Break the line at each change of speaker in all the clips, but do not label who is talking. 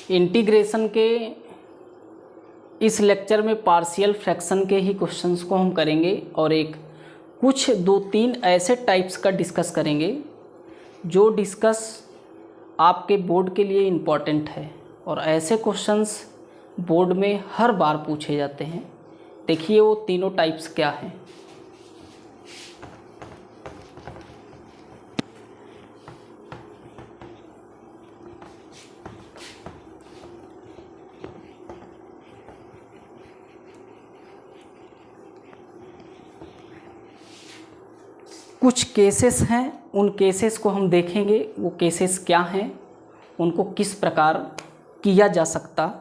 Integration के इस lecture में पार्शियल फ्रैक्शन के ही क्वेश्चंस को हम करेंगे और कुछ 2-3 ऐसे टाइप्स का डिस्कस करेंगे जो डिस्कस आपके बोर्ड के लिए इम्पॉर्टेंट है और ऐसे क्वेश्चंस बोर्ड में हर बार पूछे जाते हैं। देखिए वो तीनों टाइप्स क्या हैं। कुछ केसेस हैं, उन केसेस को हम देखेंगे वो केसेस क्या हैं, उनको किस प्रकार किया जा सकता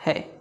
है।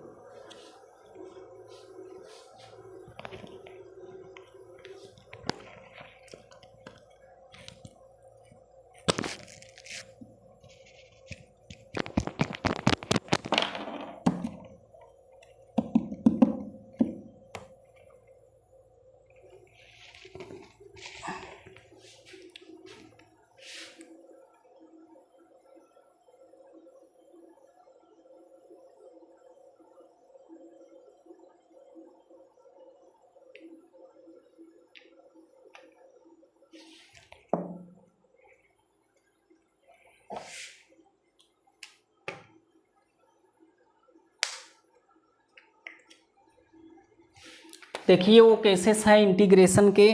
देखिए वो केसेस हैं इंटीग्रेशन के,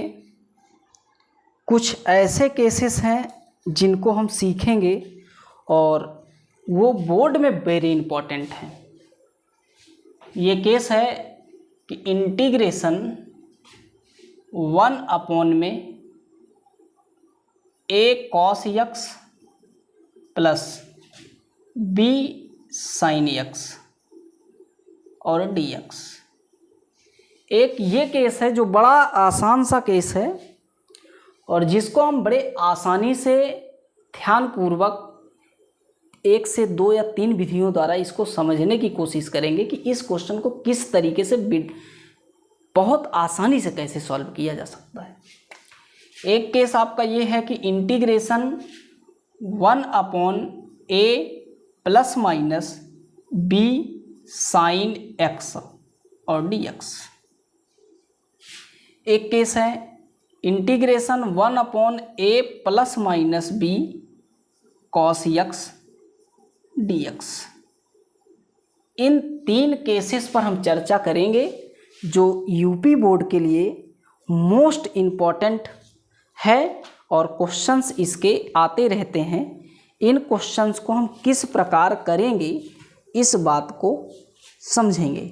कुछ ऐसे केसेस हैं जिनको हम सीखेंगे और वो बोर्ड में वेरी इंपॉर्टेंट हैं। ये केस है कि इंटीग्रेशन 1 में a cos x plus b sin x और dx। एक ये केस है जो बड़ा आसान सा केस है और जिसको हम बड़े आसानी से ध्यानपूर्वक 1 से 2 या 3 विधियों द्वारा इसको समझने की कोशिश करेंगे कि इस क्वेश्चन को किस तरीके से बहुत आसानी से कैसे सॉल्व किया जा सकता है। एक केस आपका ये है कि integration 1/a plus minus b sin x और dx। एक केस है integration 1/a plus minus b cos x dx। इन 3 केसेस पर हम चर्चा करेंगे जो यूपी बोर्ड के लिए मोस्ट इम्पॉर्टेंट है और क्वेश्चंस इसके आते रहते हैं। इन क्वेश्चंस को हम किस प्रकार करेंगे इस बात को समझेंगे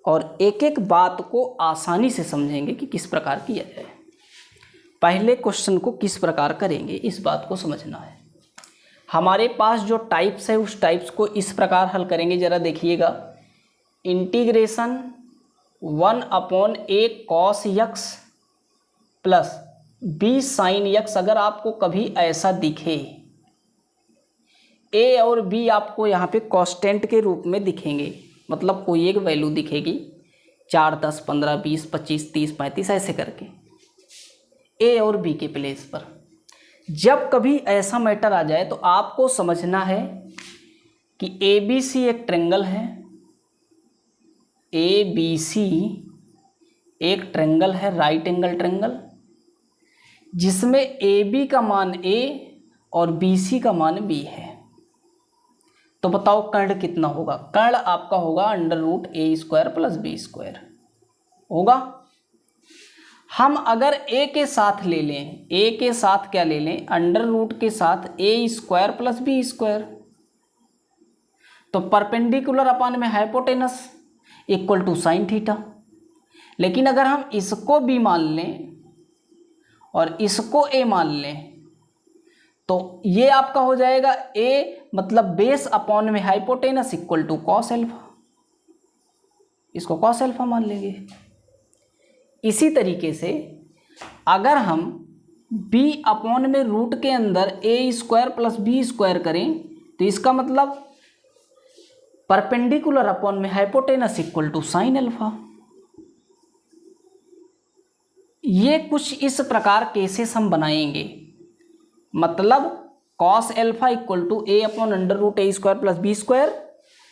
और एक एक बात को आसानी से समझेंगे कि किस प्रकार किया जाए। पहले क्वेश्चन को किस प्रकार करेंगे इस बात को समझना है। हमारे पास जो टाइप्स है उस टाइप्स को इस प्रकार हल करेंगे। ज़रा देखिएगा, integration 1/a cos x plus b sin x। अगर आपको कभी ऐसा दिखे a और b आपको यहाँ पे कांस्टेंट के रूप में दिखेंगे, मतलब कोई एक वैल्यू दिखेगी 4, 10, 15, 20, 25, 30, 35 ऐसे करके a और b के प्लेस पर। जब कभी ऐसा मैटर आ जाए तो आपको समझना है कि ABC एक ट्रायंगल है, ABC एक ट्रायंगल है, राइट एंगल ट्रायंगल, जिसमें AB का मान A और BC का मान B है। तो बताओ कर्ण कितना होगा? कर्ण आपका होगा √a² प्लस b² होगा। हम अगर a के साथ ले लें, a के साथ क्या ले लें? √ के साथ a² प्लस b²। तो परपेंडिकुलर अपन में hypotenuse equal to sine theta. लेकिन अगर हम इसको b मान लें और इसको a मान लें तो ये आपका हो जाएगा a मतलब बेस अपॉन में hypotenuse equal to cos alpha. इसको कॉस एल्फा मान लेंगे। इसी तरीके से अगर हम b अपॉन में रूट के अंदर a² प्लस b² करें तो इसका मतलब परपेंडिकुलर अपॉन में hypotenuse equal to sine alpha. ये कुछ इस प्रकार केसेस हम बनाएंगे। मतलब cos alpha equal to a upon under root a square plus b square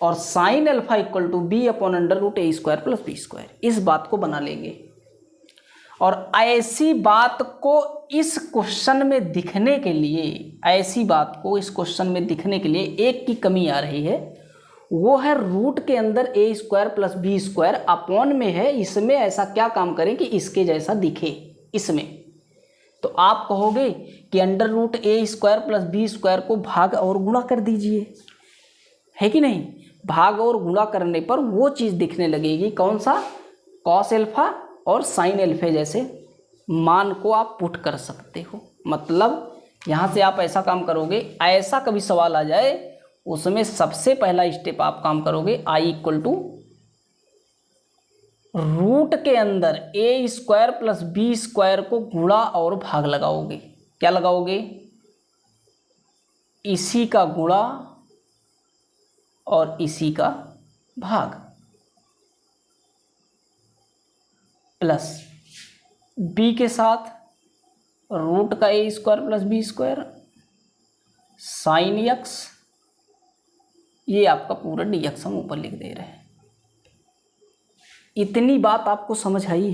और sine alpha equal to b upon under root a square plus b square. इस बात को बना लेंगे और ऐसी बात को इस क्वेश्चन में दिखने के लिए, ऐसी बात को इस क्वेश्चन में दिखने के लिए एक की कमी आ रही है, वो है रूट के अंदर a square plus b square upon में है, इसमें ऐसा क्या काम करें कि इसके जैसा दिखे इसमें। तो आप कहोगे कि under root a square plus b square को भाग और गुणा कर दीजिए, है कि नहीं। भाग और गुणा करने पर वो चीज़ दिखने लगेगी, कौन सा, कॉस एल्फा और साइन एल्फा जैसे मान को आप पुट कर सकते हो। मतलब यहाँ से आप ऐसा काम करोगे, ऐसा कभी सवाल आ जाए उसमें सबसे पहला स्टेप आप काम करोगे आई इक्वल टू रूट के अंदर a square plus b square को गुणा और भाग लगाओगे। क्या लगाओगे, इसी का गुणा और इसी का भाग प्लस बी के साथ रूट का a square plus b square sine x, ये आपका पूरा डीएक्स हम ऊपर लिख दे रहे हैं। इतनी बात आपको समझ आई,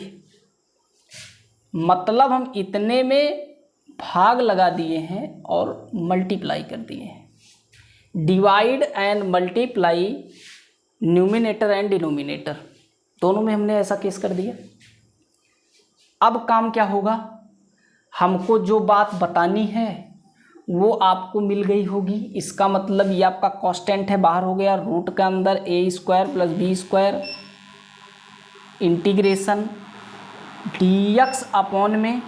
मतलब हम इतने में भाग लगा दिए हैं और मल्टीप्लाई कर दिए हैं। Divide and multiply numerator and denominator दोनों में हमने ऐसा केस कर दिया। अब काम क्या होगा, हमको जो बात बतानी है वो आपको मिल गई होगी। इसका मतलब ये आपका कांस्टेंट है, बाहर हो गया, रूट के अंदर a square plus b square integration dx upon में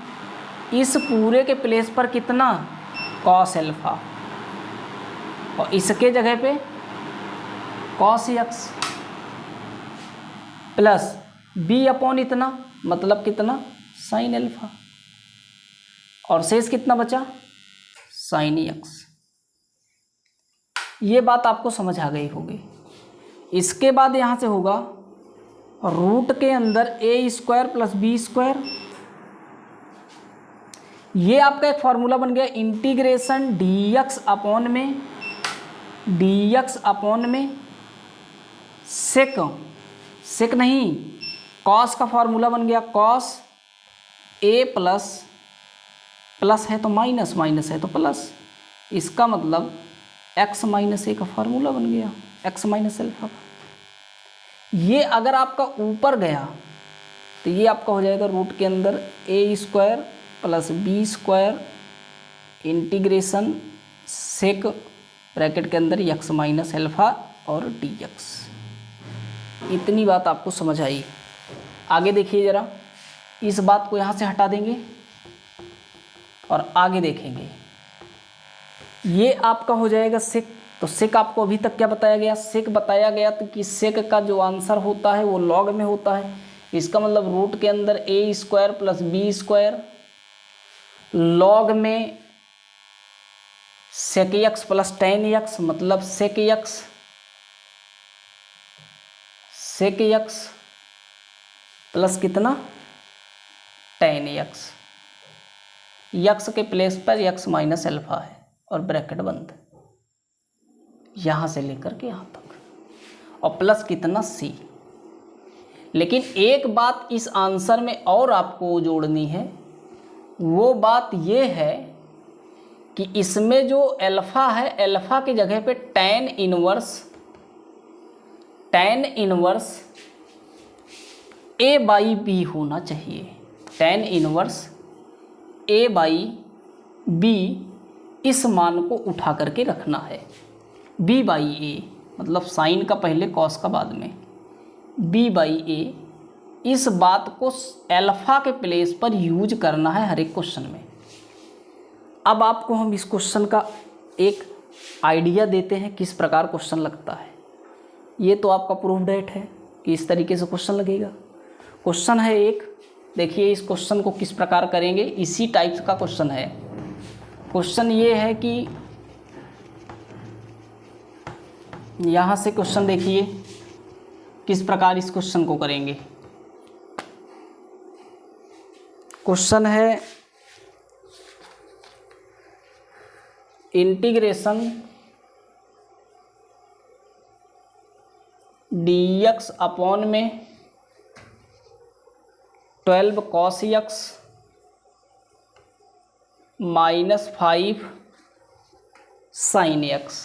इस पूरे के प्लेस पर कितना, कॉस एल्फा, और इसके जगह पे cos x plus b upon इतना, मतलब कितना, साइन एल्फा, और शेष कितना बचा, साइन एक्स। ये बात आपको समझ आ गई होगी। इसके बाद यहाँ से होगा रूट के अंदर a square plus b square, ये आपका एक फॉर्मूला बन गया, इंटीग्रेशन dx अपॉन में, dx अपॉन में सेक, सेक नहीं, कॉस का फॉर्मूला बन गया, कॉस ए प्लस, प्लस है तो माइनस, माइनस है तो प्लस, इसका मतलब x माइनस ए का फार्मूला बन गया, x माइनस एल्फा। ये अगर आपका ऊपर गया तो ये आपका हो जाएगा रूट के अंदर a square plus b square integration sec bracket के अंदर x माइनस एल्फा और dx। इतनी बात आपको समझ आई। आगे देखिए ज़रा, इस बात को यहाँ से हटा देंगे और आगे देखेंगे। ये आपका हो जाएगा सेक, तो सेक आपको अभी तक क्या बताया गया, सेक बताया गया तो कि सेक का जो आंसर होता है वो लॉग में होता है। इसका मतलब रूट के अंदर a square plus b square log में sec x plus tan x, मतलब sec x, sec x plus कितना, टेन एक्स, यक्स के प्लेस पर यक्स माइनस एल्फा है और ब्रैकेट बंद, यहाँ से लेकर के यहाँ तक, और प्लस कितना सी। लेकिन एक बात इस आंसर में और आपको जोड़नी है, वो बात ये है कि इसमें जो एल्फा है, एल्फा की जगह पे tan inverse a by b होना चाहिए। tan inverse a by b इस मान को उठा करके रखना है। b बाई ए मतलब साइन का पहले कॉस का बाद में, b बाई ए, इस बात को एल्फा के प्लेस पर यूज करना है हर एक क्वेश्चन में। अब आपको हम इस क्वेश्चन का एक आइडिया देते हैं किस प्रकार क्वेश्चन लगता है। ये तो आपका प्रूफ डेट है कि इस तरीके से क्वेश्चन लगेगा। क्वेश्चन है एक, देखिए इस क्वेश्चन को किस प्रकार करेंगे, इसी टाइप का क्वेश्चन है। क्वेश्चन ये है कि यहाँ से क्वेश्चन देखिए किस प्रकार इस क्वेश्चन को करेंगे। क्वेश्चन है इंटीग्रेशन dx अपॉन में 12 cos x minus 5 sin x।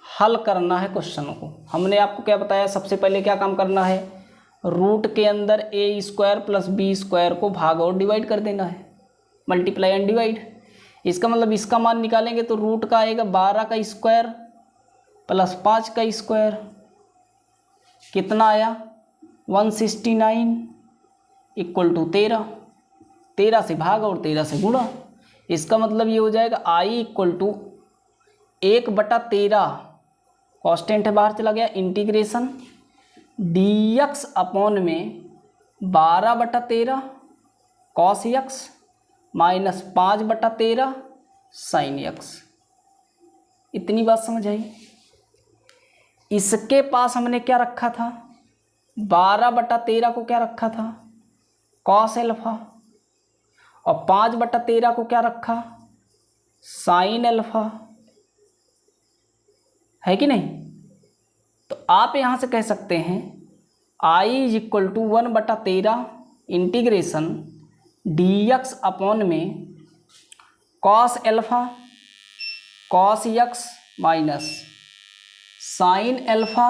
हल करना है क्वेश्चन को। हमने आपको क्या बताया, सबसे पहले क्या काम करना है, रूट के अंदर a square plus b square को भाग और डिवाइड कर देना है, मल्टीप्लाई एंड डिवाइड। इसका मतलब इसका मान निकालेंगे तो रूट का आएगा 12 का स्क्वायर प्लस 5 का स्क्वायर, कितना आया 169 इक्वल टू 13। 13 से भाग और 13 से गुणा। इसका मतलब ये हो जाएगा आई इक्वल टू 1/13, कॉन्स्टेंट है बाहर चला गया, इंटीग्रेशन dx अपॉन में 12/13 cos x minus 5/13 sin x। इतनी बात समझ आई। इसके पास हमने क्या रखा था, 12/13 को क्या रखा था cos एल्फा, और 5/13 को क्या रखा sin एल्फा, है कि नहीं। तो आप यहां से कह सकते हैं I equal to 1/13 integration dx upon में cos alpha cos x minus sin alpha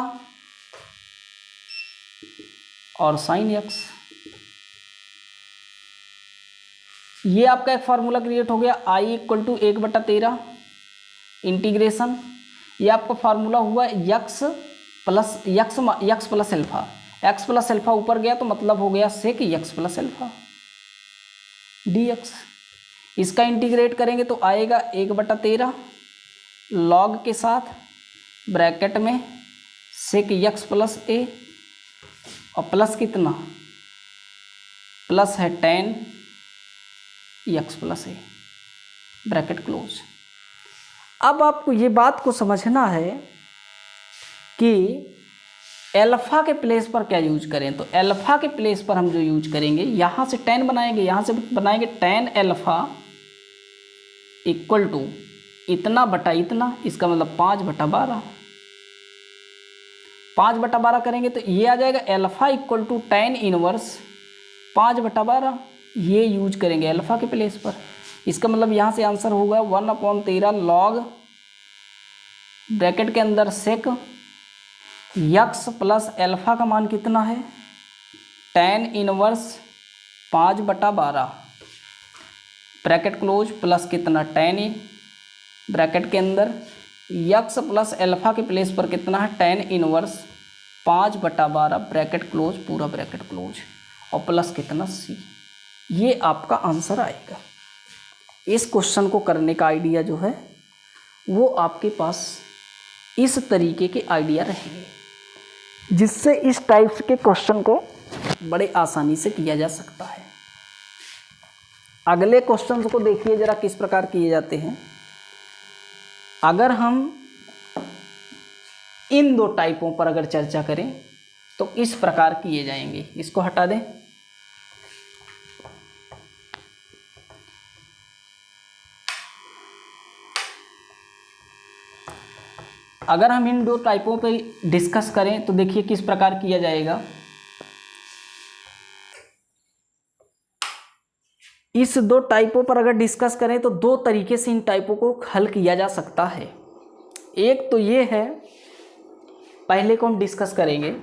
और sin x। ये आपका एक फार्मूला क्रिएट हो गया, I इक्वल टू 1/13 इंटीग्रेशन, ये आपका फार्मूला हुआ x plus alpha. x plus alpha ऊपर गया तो मतलब हो गया सेक x प्लस एल्फा dx। इसका इंटीग्रेट करेंगे तो आएगा 1/13 लॉग के साथ ब्रैकेट में सेक x प्लस ए, और प्लस कितना, प्लस है tan x प्लस ए, ब्रैकेट क्लोज। अब आपको ये बात को समझना है कि एल्फा के प्लेस पर क्या यूज करें। तो एल्फा के प्लेस पर हम जो यूज करेंगे, यहाँ से tan बनाएंगे, यहाँ से बनाएंगे tan एल्फा इक्वल टू इतना बटा इतना, इसका मतलब 5/12। 5/12 करेंगे तो ये आ जाएगा alpha equal to tan inverse 5/12, ये यूज करेंगे एल्फा के प्लेस पर। इसका मतलब यहाँ से आंसर होगा 1/13 लॉग ब्रैकेट के अंदर सेक x प्लस एल्फा का मान कितना है tan inverse 5/12 bracket close plus कितना tan ए, ब्रैकेट के अंदर x प्लस एल्फा के प्लेस पर कितना है tan इनवर्स 5/12 ब्रैकेट क्लोज, पूरा ब्रैकेट क्लोज, और प्लस कितना c। ये आपका आंसर आएगा। इस क्वेश्चन को करने का आइडिया जो है वो आपके पास इस तरीके के आइडिया रहेंगे, जिससे इस टाइप के क्वेश्चन को बड़े आसानी से किया जा सकता है। अगले क्वेश्चन को देखिए जरा किस प्रकार किए जाते हैं। अगर हम इन दो टाइपों पर अगर चर्चा करें तो इस प्रकार किए जाएंगे। इसको हटा दें। अगर हम इन दो टाइपों पे डिस्कस करें तो देखिए किस प्रकार किया जाएगा। इस दो टाइपों पर अगर डिस्कस करें तो दो तरीके से इन टाइपों को हल किया जा सकता है। एक तो ये है, पहले को हम डिस्कस करेंगे।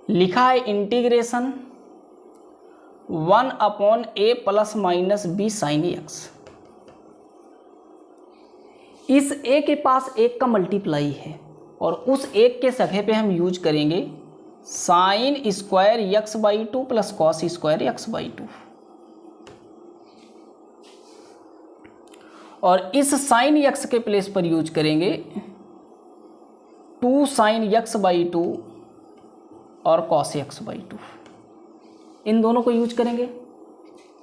लिखा है integration 1/a plus minus b sin x। इस a के पास एक का मल्टीप्लाई है और उस एक के जगह पे हम यूज करेंगे sign square x/2 plus cos square x/2, और इस साइन x के प्लेस पर यूज करेंगे 2 साइन x/2 और कॉस x/2। इन दोनों को यूज करेंगे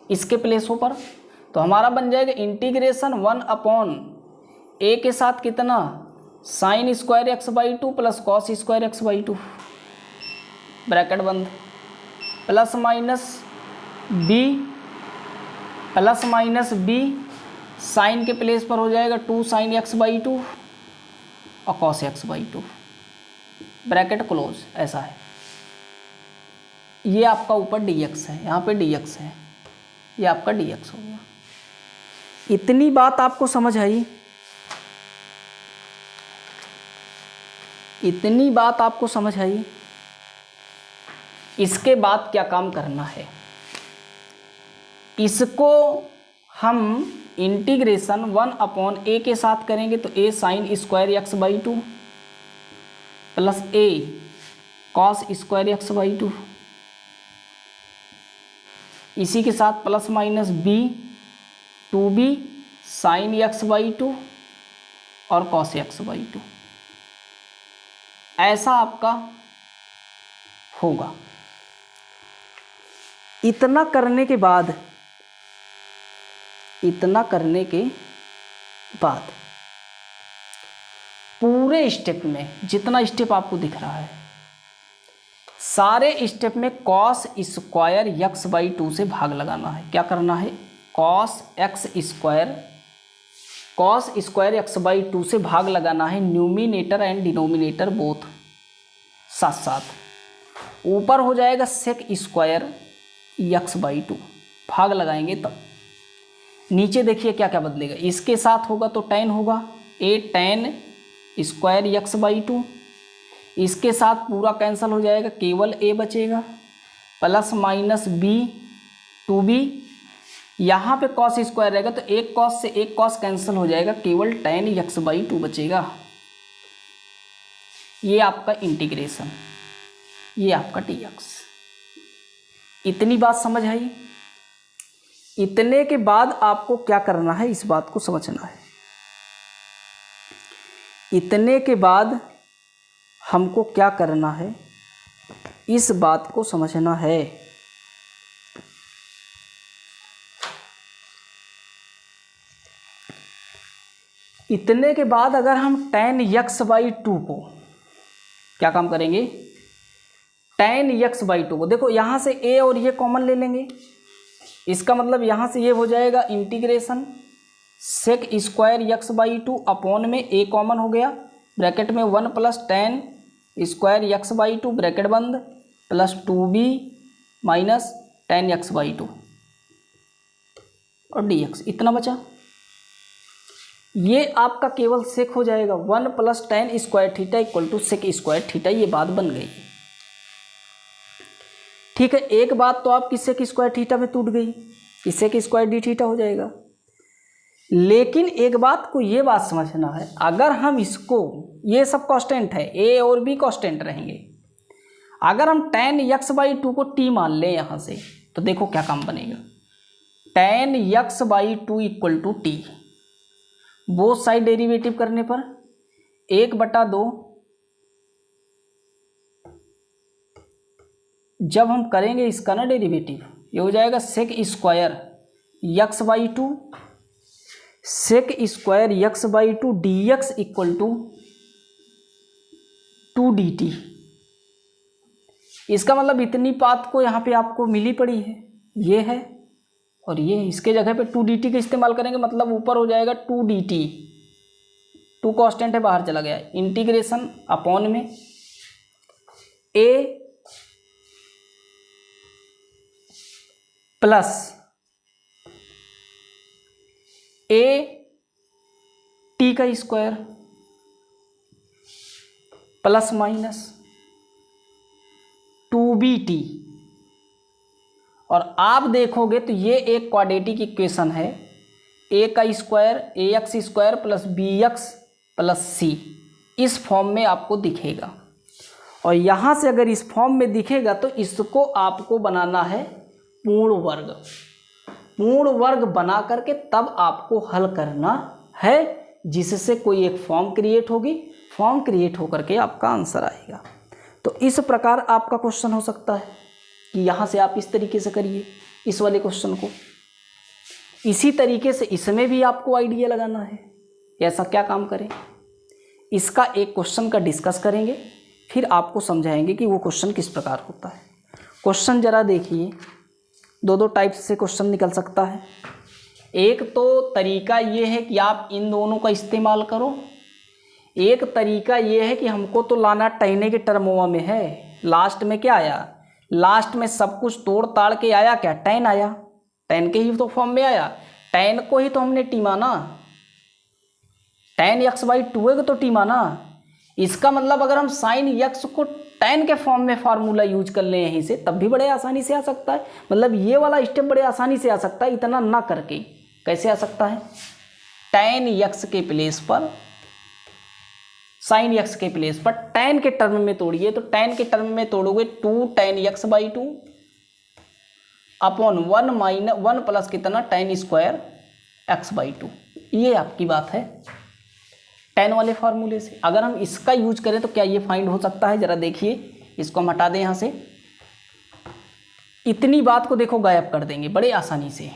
इसके प्लेसों पर, तो हमारा बन जाएगा इंटीग्रेशन 1/a के साथ कितना sine square x/2 plus cos square x/2 bracket बंद, plus minus b plus minus b, sine के प्लेस पर हो जाएगा 2 sin x/2 और cos x/2, ब्रैकेट क्लोज। ऐसा है, ये आपका ऊपर dx है, यहाँ पे dx है, ये आपका dx हो गया। इतनी बात आपको समझ आई? इतनी बात आपको समझ आई? इसके बाद क्या काम करना है, इसको हम इंटीग्रेशन 1/a के साथ करेंगे तो a sin square x/2 plus a cos square x/2, इसी के साथ plus minus b 2b sin x/2 और cos x/2, ऐसा आपका होगा। इतना करने के बाद पूरे स्टेप में जितना स्टेप आपको दिख रहा है, सारे स्टेप में cos स्क्वायर x/2 से भाग लगाना है। क्या करना है, cos स्क्वायर x/2 से भाग लगाना है, न्यूमिनेटर एंड डिनोमिनेटर बोथ साथ साथ। ऊपर हो जाएगा sec स्क्वायर x/2, भाग लगाएंगे तब। नीचे देखिए क्या क्या बदलेगा, इसके साथ होगा तो tan होगा, a tan स्क्वायर x/2, इसके साथ पूरा कैंसिल हो जाएगा, केवल a बचेगा, प्लस माइनस b 2b, यहाँ पे cos स्क्वायर रहेगा तो एक cos से एक cos कैंसिल हो जाएगा, केवल tan x/2 बचेगा। ये आपका इंटीग्रेशन, ये आपका dx। इतनी बात समझ आई? इतने के बाद आपको क्या करना है, इस बात को समझना है। इतने के बाद हमको क्या करना है, इस बात को समझना है। इतने के बाद अगर हम tan x/2 को क्या काम करेंगे, tan x/2 को देखो यहाँ से a और ये कॉमन ले लेंगे, इसका मतलब यहाँ से ये हो जाएगा integration sec square x/2 upon में a कॉमन हो गया, ब्रैकेट में 1 plus tan square x/2 bracket बंद plus 2b minus tan x/2 और dx। इतना बचा, ये आपका केवल सेक हो जाएगा, 1 plus tan square theta equal to sec square theta. ये बात बन गई, ठीक है। एक बात तो आपकी सेक स्क्वायर थीटा में टूट गई, इससे कि स्क्वायर डी थीटा हो जाएगा। लेकिन एक बात को ये बात समझना है, अगर हम इसको, ये सब कांस्टेंट है, a और b कांस्टेंट रहेंगे, अगर हम tan x/2 को t मान लें यहाँ से, तो देखो क्या काम बनेगा, tan x/2 equal to t, both side derivative करने पर 1/2, जब हम करेंगे इसका ना डेरिवेटिव, ये हो जाएगा sec square x/2 sec square x/2 dx equal to 2dt। इसका मतलब इतनी बात को यहाँ पे आपको मिली पड़ी है, ये है और ये, इसके जगह पे 2dt का इस्तेमाल करेंगे, मतलब ऊपर हो जाएगा 2dt, 2 कांस्टेंट है बाहर चला गया, इंटीग्रेशन अपॉन में a प्लस a t का स्क्वायर प्लस माइनस 2bt। और आप देखोगे तो ये एक क्वाड्रेटिक इक्वेशन है, a का square ax square plus bx plus c, इस फॉर्म में आपको दिखेगा। और यहाँ से अगर इस फॉर्म में दिखेगा तो इसको आपको बनाना है पूर्ण वर्ग, पूर्ण वर्ग बना करके तब आपको हल करना है, जिससे कोई एक फॉर्म क्रिएट होगी, फॉर्म क्रिएट होकर के आपका आंसर आएगा। तो इस प्रकार आपका क्वेश्चन हो सकता है कि यहाँ से आप इस तरीके से करिए इस वाले क्वेश्चन को। इसी तरीके से इसमें भी आपको आइडिया लगाना है कि ऐसा क्या काम करें। इसका एक क्वेश्चन का डिस्कस करेंगे, फिर आपको समझाएंगे कि वो क्वेश्चन किस प्रकार होता है। क्वेश्चन जरा देखिए, दो टाइप से क्वेश्चन निकल सकता है। एक तो तरीका ये है कि आप इन दोनों का इस्तेमाल करो, एक तरीका ये है कि हमको तो लाना टहने के टर्मों में है। लास्ट में क्या आया, लास्ट में सब कुछ तोड़ ताड़ के आया क्या, टैन आया, टैन के ही तो फॉर्म में आया, टैन को ही तो हमने टी माना, टैन x/2 को तो टी माना। इसका मतलब अगर हम साइन x को टैन के फॉर्म में फार्मूला यूज कर ले यहीं से, तब भी बड़े आसानी से आ सकता है। मतलब ये वाला स्टेप बड़े आसानी से आ सकता है, इतना ना करके। कैसे आ सकता है, टैन x के प्लेस पर साइन x के प्लेस पर टैन के टर्म में तोड़िए, तो टैन के टर्म में तोड़ोगे 2 tan x/2 अपॉन 1 प्लस कितना टैन स्क्वायर x/2। ये आपकी बात है टैन वाले फार्मूले से। अगर हम इसका यूज करें तो क्या ये फाइंड हो सकता है, जरा देखिए, इसको हम हटा दें यहाँ से, इतनी बात को देखो गायब कर देंगे बड़े आसानी से।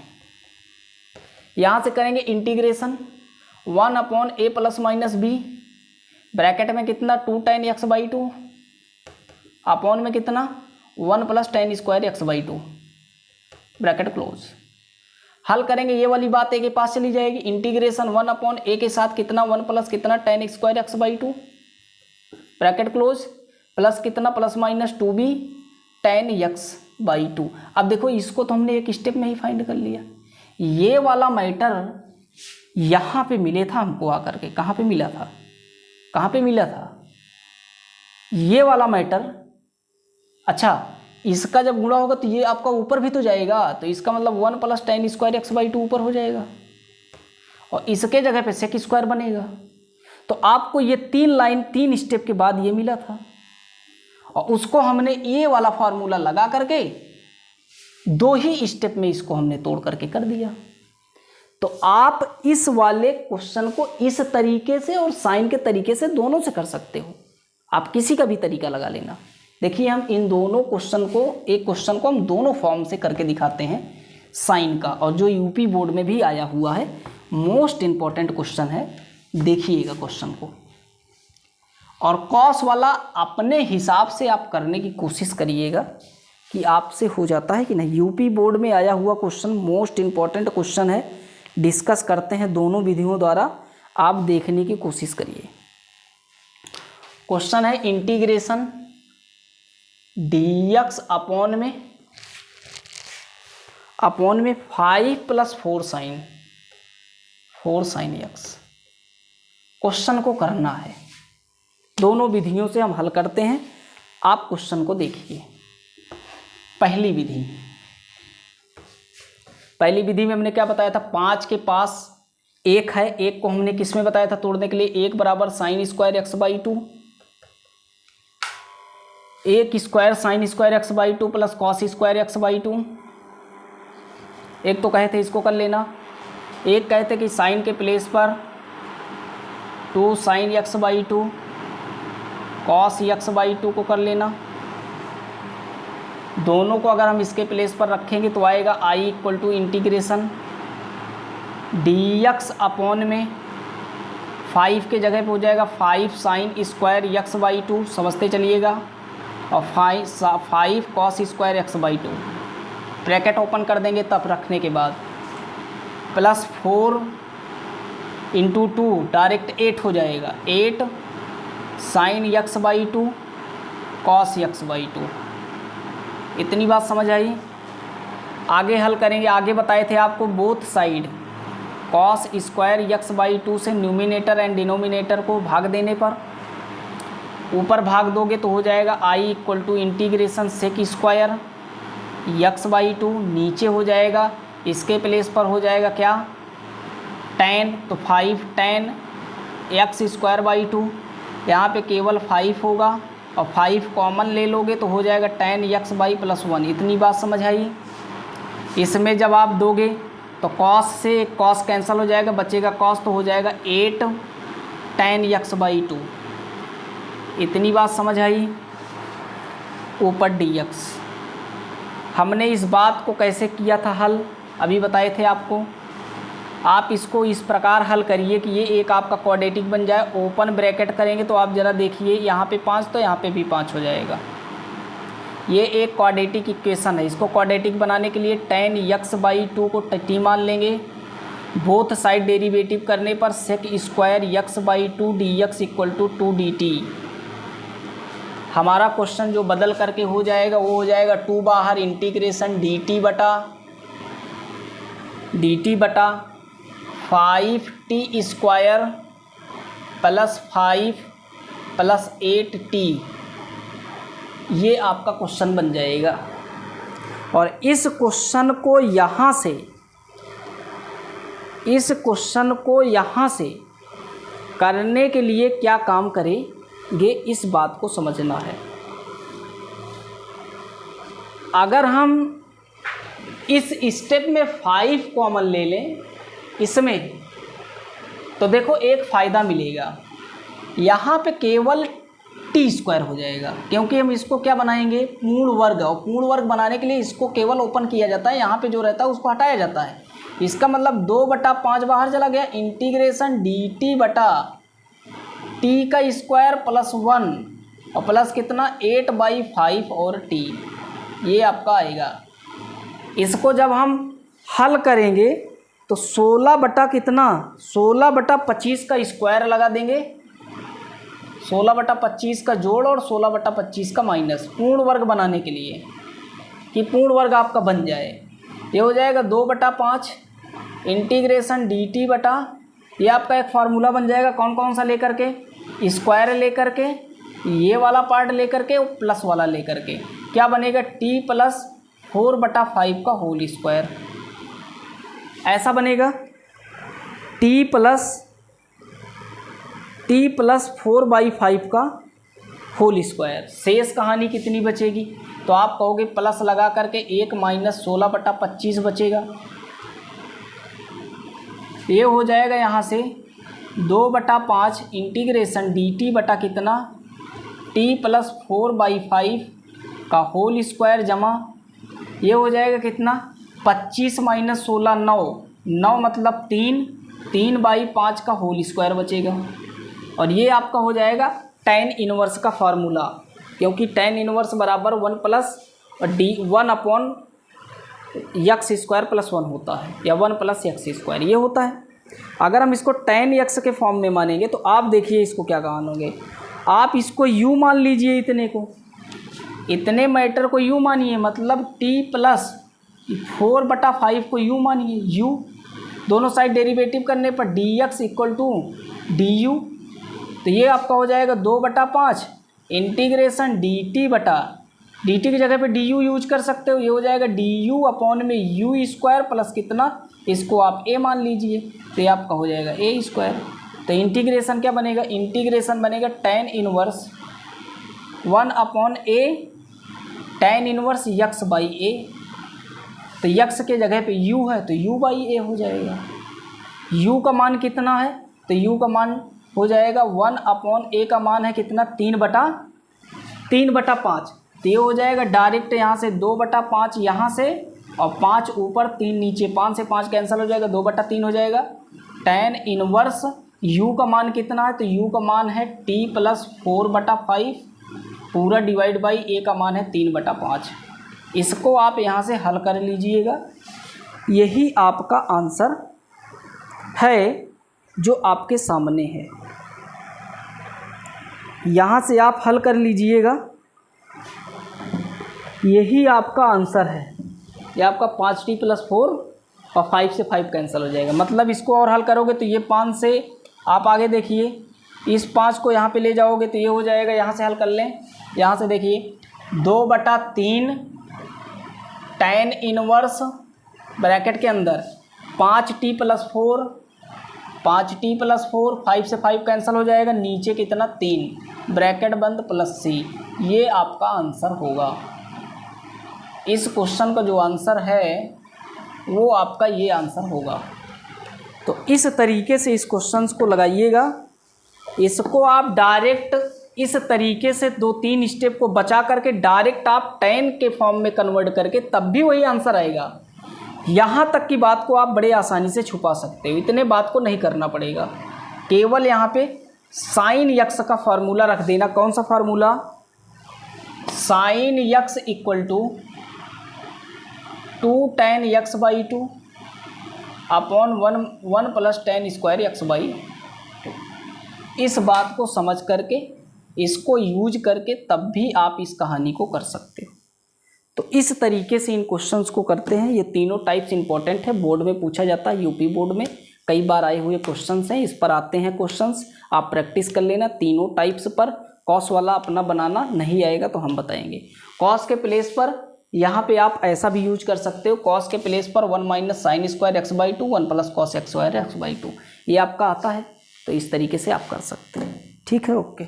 यहाँ से करेंगे integration 1/a plus minus b, bracket में कितना 2 tan x/2 अपॉन में कितना 1 plus tan square x/2, bracket close. हल करेंगे, ये वाली बात a के पास चली जाएगी, इंटीग्रेशन 1/a के साथ कितना 1 प्लस कितना tan square x/2, bracket close, plus कितना plus minus 2b tan x/2। अब देखो इसको तो हमने एक स्टेप में ही फाइंड कर लिया। ये वाला मैटर यहाँ पे मिले था हमको आकर के, कहाँ पे मिला था, कहाँ पे मिला था ये वाला मैटर। अच्छा, इसका जब गुणा होगा तो ये आपका ऊपर भी तो जाएगा, तो इसका मतलब 1 प्लस टैन स्क्वायर x/2 ऊपर हो जाएगा और इसके जगह पे सेक स्क्वायर बनेगा। तो आपको ये 3 लाइन 3 स्टेप के बाद ये मिला था और उसको हमने ये वाला फार्मूला लगा करके 2 ही स्टेप में इसको हमने तोड़ करके कर दिया। तो आप इस वाले क्वेश्चन को इस तरीके से और साइन के तरीके से दोनों से कर सकते हो, आप किसी का भी तरीका लगा लेना। देखिए हम इन दोनों क्वेश्चन को, एक क्वेश्चन को हम दोनों फॉर्म से करके दिखाते हैं साइन का, और जो यूपी बोर्ड में भी आया हुआ है, मोस्ट इम्पॉर्टेंट क्वेश्चन है, देखिएगा क्वेश्चन को। और कॉस वाला अपने हिसाब से आप करने की कोशिश करिएगा कि आपसे हो जाता है कि नहीं। यूपी बोर्ड में आया हुआ क्वेश्चन मोस्ट इम्पॉर्टेंट क्वेश्चन है, डिस्कस करते हैं दोनों विधियों द्वारा, आप देखने की कोशिश करिए। क्वेश्चन है इंटीग्रेशन dx अपॉन में 5 प्लस 4 साइन x। क्वेश्चन को करना है, दोनों विधियों से हम हल करते हैं। आप क्वेश्चन को देखिए। पहली विधि में हमने क्या बताया था, 5 के पास 1 है, 1 को हमने किस में बताया था तोड़ने के लिए, 1 बराबर sign square x/2, 1 square sine square x/2 plus cos square x/2। एक तो कहे थे इसको कर लेना, एक कहते कि साइन के प्लेस पर 2 साइन x/2 कॉस x/2 को कर लेना। दोनों को अगर हम इसके प्लेस पर रखेंगे तो आएगा i equal to integration dx upon में 5 के जगह पे हो जाएगा 5 साइन स्क्वायर x/2, समझते चलिएगा, और 5 cos square x/2, bracket open कर देंगे तब रखने के बाद, प्लस 4 इंटू 2 डायरेक्ट 8 हो जाएगा, 8 साइन x/2 कॉस x/2। इतनी बात समझ आई। आगे हल करेंगे, आगे बताए थे आपको both side cos square x/2 से न्यूमिनेटर एंड डिनोमिनेटर को भाग देने पर, ऊपर भाग दोगे तो हो जाएगा i equal to integration sec square x/2, नीचे हो जाएगा इसके प्लेस पर हो जाएगा क्या tan, तो 5 tan x²/2, यहाँ पे केवल 5 होगा और 5 कॉमन ले लोगे तो हो जाएगा tan x/+1। इतनी बात समझ आई। इसमें जब आप दोगे तो कॉस से कॉस कैंसिल हो जाएगा, बचेगा कॉस, तो हो जाएगा 8 tan x/2। इतनी बात समझ आई। ऊपर dx, हमने इस बात को कैसे किया था हल, अभी बताए थे आपको। आप इसको इस प्रकार हल करिए कि ये एक आपका क्वाड्रेटिक बन जाए। ओपन ब्रैकेट करेंगे तो आप ज़रा देखिए, यहाँ पे 5 तो यहाँ पे भी 5 हो जाएगा। ये एक क्वाड्रेटिक इक्वेशन है। इसको क्वाड्रेटिक बनाने के लिए tan x/2 को t मान लेंगे बोथ साइड डेरिवेटिव करने पर sec square x by 2 d x equal to 2 d t. हमारा क्वेश्चन जो बदल करके हो जाएगा वो हो जाएगा 2 बाहर इंटीग्रेशन डी टी बटा 5t square plus 5 plus 8t, ये आपका क्वेश्चन बन जाएगा। और इस क्वेश्चन को यहाँ से करने के लिए क्या काम करेंगे, इस बात को समझना है। अगर हम इस स्टेप में 5 कॉमन ले लें इसमें, तो देखो एक फ़ायदा मिलेगा, यहाँ पे केवल टी स्क्वायर हो जाएगा, क्योंकि हम इसको क्या बनाएंगे, पूर्ण वर्ग, और पूर्ण वर्ग बनाने के लिए इसको केवल ओपन किया जाता है, यहाँ पे जो रहता है उसको हटाया जाता है। इसका मतलब 2/5 बाहर चला गया, इंटीग्रेशन डी टी बटा टी का स्क्वायर प्लस 1 और प्लस कितना 8/5 और टी, ये आपका आएगा। इसको जब हम हल करेंगे तो 16/25 का स्क्वायर लगा देंगे, 16/25 का जोड़ और 16/25 का माइनस, पूर्ण वर्ग बनाने के लिए कि पूर्ण वर्ग आपका बन जाए। ये हो जाएगा 2/5 इंटीग्रेशन डी टी बटा, ये आपका एक फार्मूला बन जाएगा, कौन कौन सा लेकर के, स्क्वायर लेकर के, ये वाला पार्ट लेकर के और प्लस वाला लेकर के, क्या बनेगा t प्लस 4/5 का होल स्क्वायर, ऐसा बनेगा t प्लस 4/5 का होल स्क्वायर। शेष कहानी कितनी बचेगी, तो आप कहोगे प्लस लगा करके 1 माइनस 16/25 बचेगा। ये हो जाएगा यहाँ से 2/5 इंटीग्रेशन डी टी बटा कितना t प्लस 4/5 का होल स्क्वायर जमा, ये हो जाएगा कितना 25 माइनस 16 9 मतलब 3/5 का होल स्क्वायर बचेगा। और ये आपका हो जाएगा tan इनवर्स का फार्मूला, क्योंकि tan इनवर्स बराबर 1 प्लस x स्क्वायर प्लस 1 होता है, या 1 प्लस x स्क्वायर ये होता है। अगर हम इसको tan x के फॉर्म में मानेंगे तो आप देखिए इसको क्या मानोगे, आप इसको u मान लीजिए, इतने मैटर को u मानिए, मतलब t प्लस 4/5 को u मानिए, u दोनों साइड डेरिवेटिव करने पर dx इक्वल टू du, तो ये आपका हो जाएगा 2/5 इंटीग्रेशन dt बटा, dt की जगह पे du यूज कर सकते हो, ये हो जाएगा du अपॉन में u स्क्वायर प्लस कितना, इसको आप a मान लीजिए, तो ये आपका हो जाएगा a स्क्वायर। तो इंटीग्रेशन क्या बनेगा, इंटीग्रेशन बनेगा tan inverse 1/a tan inverse x by a, तो x के जगह पे u है तो u बाई a हो जाएगा। u का मान कितना है, तो u का मान हो जाएगा 1/a का मान है कितना 3/5, तो ये हो जाएगा डायरेक्ट यहाँ से 2/5 यहाँ से और 5 ऊपर 3 नीचे, 5 से 5 कैंसिल हो जाएगा, 2/3 हो जाएगा। tan इनवर्स u का मान कितना है, तो u का मान है t प्लस 4/5 पूरा डिवाइड बाई a का मान है 3/5। इसको आप यहाँ से हल कर लीजिएगा, यही आपका आंसर है जो आपके सामने है। यहाँ से आप हल कर लीजिएगा, यही आपका आंसर है। ये आपका 5t प्लस 4 और 5 से 5 कैंसिल हो जाएगा, मतलब इसको और हल करोगे तो ये 5 से आप आगे देखिए, इस 5 को यहाँ पे ले जाओगे तो ये हो जाएगा, यहाँ से हल कर लें, यहाँ से देखिए 2/3 tan इनवर्स ब्रैकेट के अंदर 5t प्लस 4 5 से 5 कैंसिल हो जाएगा, नीचे कितना 3 ब्रैकेट बंद प्लस c, ये आपका आंसर होगा। इस क्वेश्चन का जो आंसर है वो आपका ये आंसर होगा। तो इस तरीके से इस क्वेश्चन को लगाइएगा, इसको आप डायरेक्ट इस तरीके से 2-3 स्टेप को बचा करके डायरेक्ट आप tan के फॉर्म में कन्वर्ट करके तब भी वही आंसर आएगा। यहाँ तक की बात को आप बड़े आसानी से छुपा सकते हो, इतने बात को नहीं करना पड़ेगा, केवल यहाँ पे साइन यक्स का फार्मूला रख देना। कौन सा formula, sine x equal to 2 tan x by 2 upon 1 plus tan square x by two. इस बात को समझ करके, इसको यूज करके तब भी आप इस कहानी को कर सकते हो। तो इस तरीके से इन क्वेश्चंस को करते हैं। ये तीनों टाइप्स इंपॉर्टेंट है, बोर्ड में पूछा जाता है, यूपी बोर्ड में कई बार आए हुए क्वेश्चंस हैं, इस पर आते हैं क्वेश्चंस, आप प्रैक्टिस कर लेना तीनों टाइप्स पर। कॉस वाला अपना बनाना नहीं आएगा तो हम बताएंगे। कॉस के प्लेस पर यहाँ पे आप ऐसा भी यूज कर सकते हो, कॉस के प्लेस पर 1 minus sine square x by to, 1 plus cos x square x by to, ये आपका आता है। तो इस तरीके से आप कर सकते हैं। ठीक है, ओके।